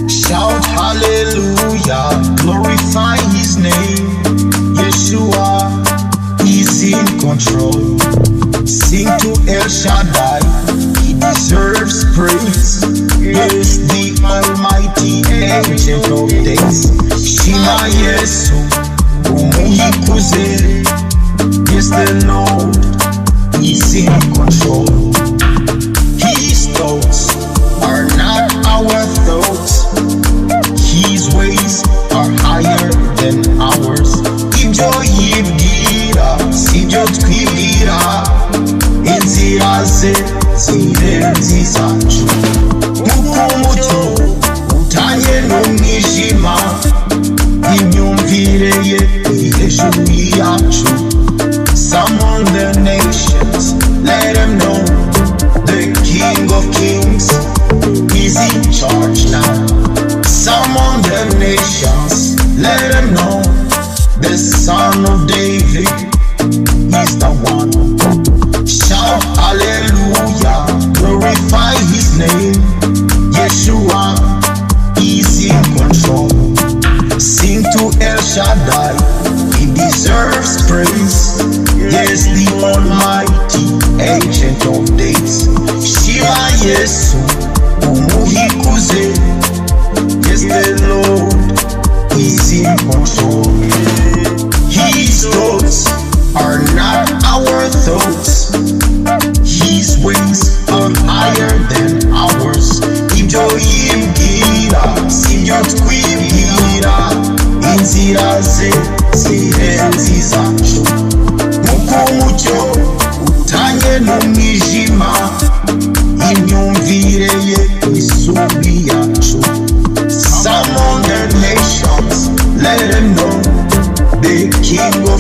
Shout hallelujah, glorify his name. Yeshua is in control. Sing to elshaddai, he deserves praise. Yes, the almighty ancient of days. Shema, yesu, umuhe, ikuze. Yes, the Lord is in control. His thoughts are not our thoughts. His ways are higher than ours. Ibyo, yibwira, sibyo, twibwira. Inziraze, zirenze, izacu. Nkuko umucyo, utanye mwijima. Imyumvireye, hejuru, yiyacu. Summon the nations, let them know the King of Kings is in charge now. Summon the nations, let them know the Son of David is the one. Shout hallelujah, glorify his name. Yeshua is in control. Sing to elshaddai, he deserves praise. Yes, the almighty ancient of days. Shima, yesu, umuhe, ikuze. Yes, the Lord is in control. His thoughts are not our thoughts. His ways are higher than ours. Ibyo, yibwira, sibyo, twibwira. Inziraze, zirenze, izacu. Nkuko umucyo, utanye mwijima. Imyumvireye, yesu, yiyacu. Summon the nations, let them know the King of